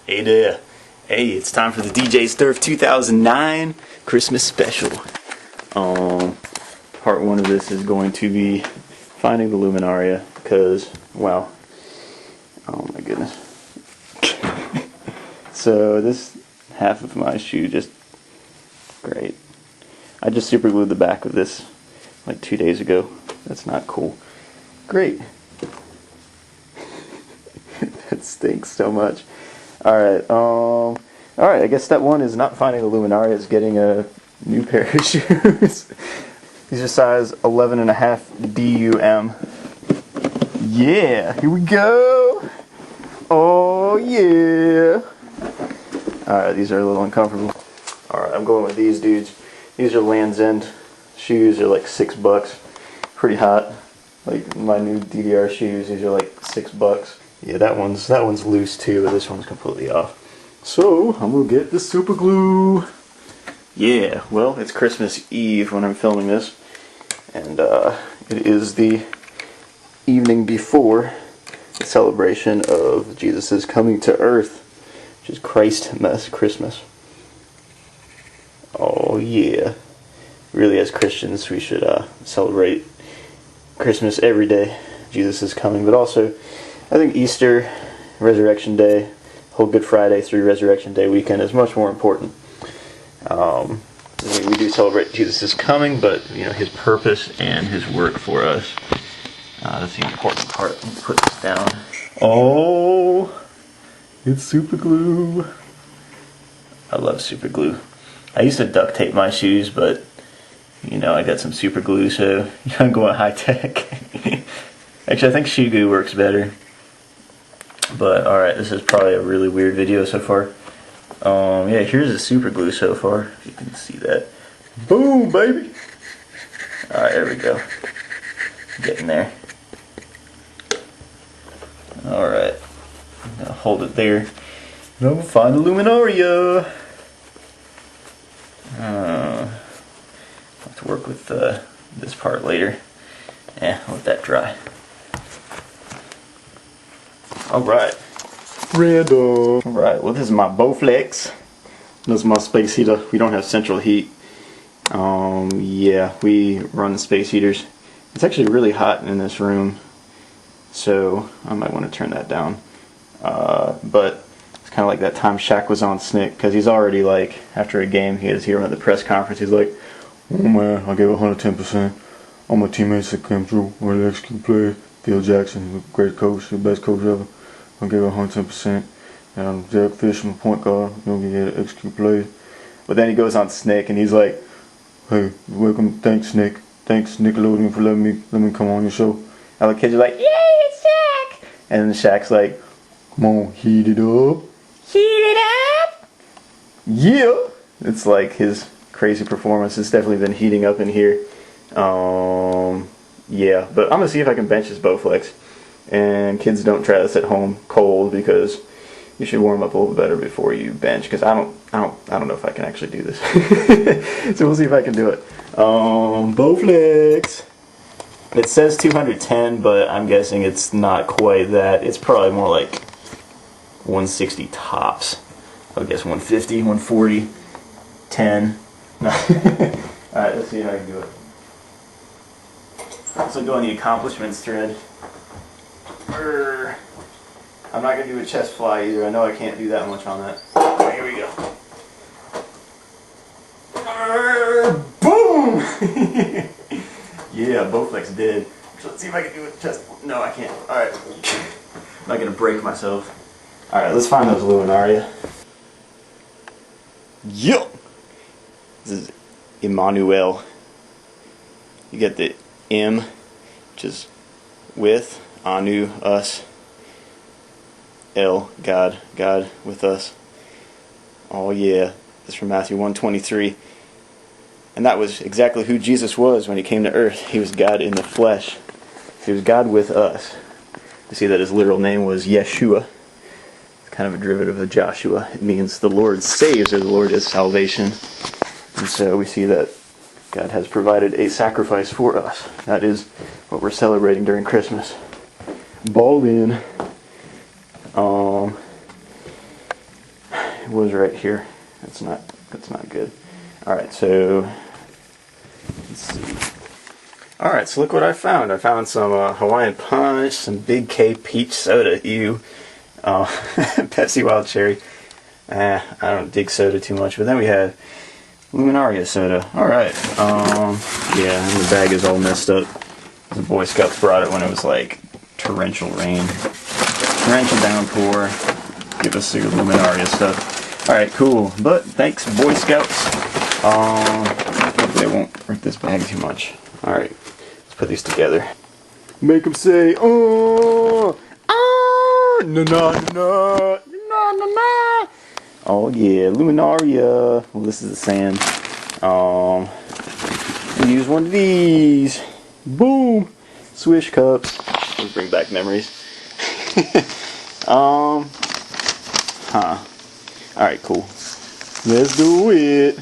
Hey there. Hey, it's time for the DJ Sterf 2009 Christmas special. Part one of this is going to be finding the Luminaria because, wow. Oh my goodness. So this half of my shoe just, great. I just super glued the back of this like 2 days ago. That's not cool. Great. That stinks so much. Alright, I guess step one is not finding the Luminaria, it's getting a new pair of shoes. These are size 11.5 DUM. Yeah, here we go! Oh yeah! Alright, these are a little uncomfortable. Alright, I'm going with these dudes. These are Land's End shoes, they're like $6. Pretty hot. Like my new DDR shoes, these are like $6. Yeah, that one's loose too, but this one's completely off. So, I'm gonna get the super glue. Yeah, well, it's Christmas Eve when I'm filming this. And it is the evening before the celebration of Jesus' coming to earth, which is Christmas, Christmas. Oh yeah. Really, as Christians, we should celebrate Christmas every day. Jesus is coming, but also I think Easter, Resurrection Day, whole Good Friday through Resurrection Day weekend is much more important. We do celebrate Jesus' coming, but you know, his purpose and his work for us. That's the important part. Let me put this down. Oh, it's super glue. I love super glue. I used to duct tape my shoes, but you know, I got some super glue, so I'm going high tech. Actually, I think shoe glue works better. But alright, this is probably a really weird video so far. Yeah, here's the super glue so far, if you can see that. Boom, baby! Alright, there we go. Getting there. Alright. I'm gonna hold it there. And I'm gonna find the Luminaria! I'll have to work with this part later. I'll let that dry. Alright. Random. Alright, well this is my Bowflex. This is my space heater. We don't have central heat. Yeah, we run space heaters. It's actually really hot in this room, so I might want to turn that down. But it's kind of like that time Shaq was on Snick, because he's already like, after a game, he was here at the press conference, he's like, oh man, I gave 110%. All my teammates that came through were the execute players. Phil Jackson, the great coach, the best coach ever. I gave 110%. And Derek Fish, my point guard, you know, he had an execute play. But then he goes on Snick and he's like, hey, welcome, thanks Nick. Thanks Nickelodeon for letting me come on your show. All the kids are like, yay, it's Shaq! And then Shaq's like, come on, heat it up. Heat it up! Yeah! It's like his crazy performance has definitely been heating up in here. Yeah, but I'm gonna see if I can bench his Bowflex. And kids, don't try this at home cold, because you should warm up a little better before you bench, because I don't know if I can actually do this. So we'll see if I can do it. Bowflex. It says 210, but I'm guessing it's not quite that. It's probably more like 160 tops. I would guess 150, 140, 10. Alright, let's see if I can do it. Also go on the accomplishments thread. I'm not going to do a chest fly either. I know I can't do that much on that. Oh, here we go. Boom! Yeah, Bowflex did. So let's see if I can do a chest. No, I can't. Alright. I'm not going to break myself. Alright, let's find those Luminaria. Yup! This is Emmanuel. You get the M, which is with, Anu, us. L, God, God with us. Oh yeah, this is from Matthew 1:23. And that was exactly who Jesus was when he came to earth. He was God in the flesh. He was God with us. You see that his literal name was Yeshua. It's kind of a derivative of Joshua. It means the Lord saves, or the Lord is salvation. And so we see that God has provided a sacrifice for us. That is what we're celebrating during Christmas. Ball in. It was right here. That's not good. Alright, so let's see. Alright, so look what I found. I found some Hawaiian Punch, some Big K Peach Soda, ew. Pepsi Wild Cherry. I don't dig soda too much, but then we had Luminaria soda. Alright, yeah, and the bag is all messed up. The Boy Scouts brought it when it was like torrential rain. Torrential downpour. Give us your Luminaria stuff. Alright, cool. But thanks, Boy Scouts. Hopefully I won't rip this bag too much. Alright, let's put these together. Make them say, oh, ah, na na na na na na. Oh yeah, Luminaria. Well, this is the sand. Use one of these. Boom. Swish cups. Those bring back memories. Alright, cool. Let's do it.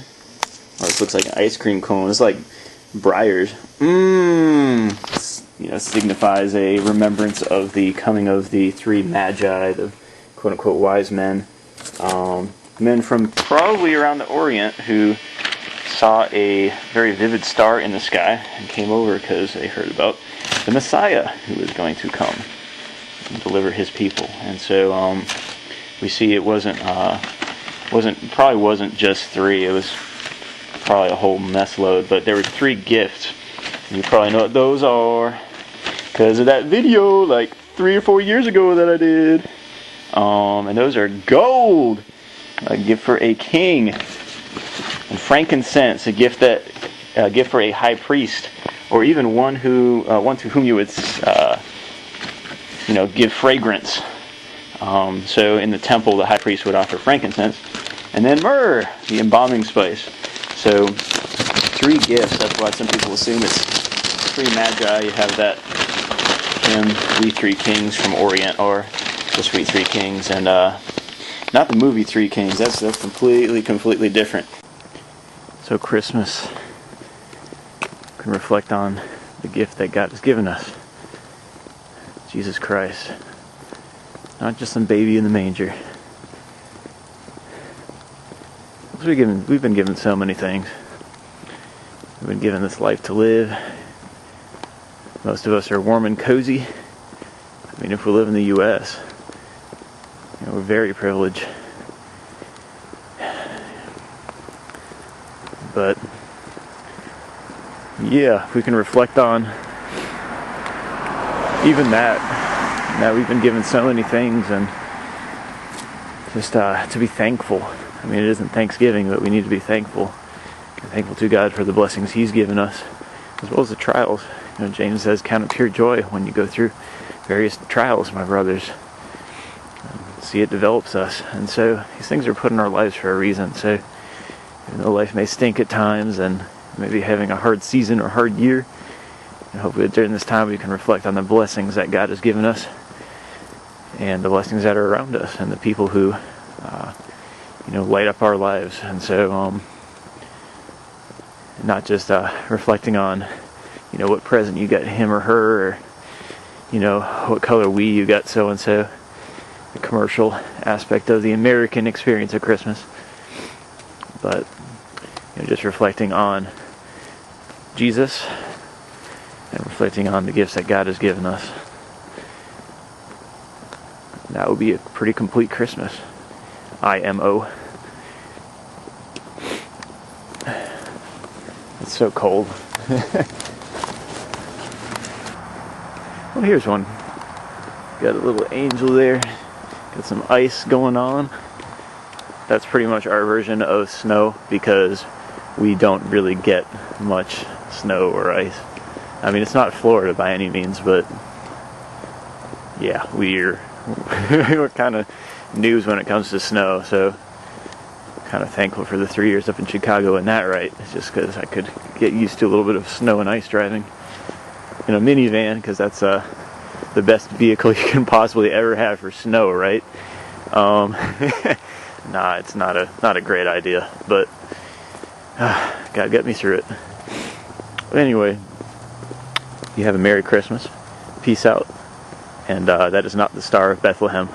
Oh, this looks like an ice cream cone. It's like Breyers. You know, signifies a remembrance of the coming of the three magi, the quote-unquote wise men. Men from probably around the Orient who saw a very vivid star in the sky and came over because they heard about the Messiah who was going to come and deliver his people. And so we see it probably wasn't just three. It was probably a whole mess load, but there were three gifts. You probably know what those are because of that video like 3 or 4 years ago that I did. And those are gold, a gift for a king, and frankincense, a gift for a high priest, or even one to whom you would give fragrance. So in the temple, the high priest would offer frankincense, and then myrrh, the embalming spice. So 3 gifts. That's why some people assume it's 3 magi. You have that hymn, "We Three Kings from Orient," or the Sweet Three Kings, and not the movie Three Kings. That's completely different. So Christmas can reflect on the gift that God has given us, Jesus Christ. Not just some baby in the manger. We've been given so many things. We've been given this life to live. Most of us are warm and cozy. I mean, if we live in the U.S., we're very privileged. But yeah, we can reflect on even that we've been given so many things, and just to be thankful. I mean, it isn't Thanksgiving, but we need to be thankful. We're thankful to God for the blessings He's given us, as well as the trials. James says, "Count it pure joy when you go through various trials, my brothers." See, it develops us, and so these things are put in our lives for a reason. So even though life may stink at times, and maybe having a hard season or hard year, and hopefully during this time we can reflect on the blessings that God has given us, and the blessings that are around us, and the people who light up our lives. And so not just reflecting on what present you got him or her, or what color Wii you got so and so, the commercial aspect of the American experience of Christmas, but just reflecting on Jesus and reflecting on the gifts that God has given us. That would be a pretty complete Christmas. IMO. It's so cold. Well, here's one. Got a little angel there. Got some ice going on. That's pretty much our version of snow, because we don't really get much snow or ice. I mean, it's not Florida by any means, but yeah, we're kind of news when it comes to snow, so kind of thankful for the 3 years up in Chicago and that, right? It's just because I could get used to a little bit of snow and ice driving in a minivan, because that's the best vehicle you can possibly ever have for snow, right? Nah, it's not a great idea, but God got me through it. But anyway, you have a Merry Christmas. Peace out. And that is not the Star of Bethlehem.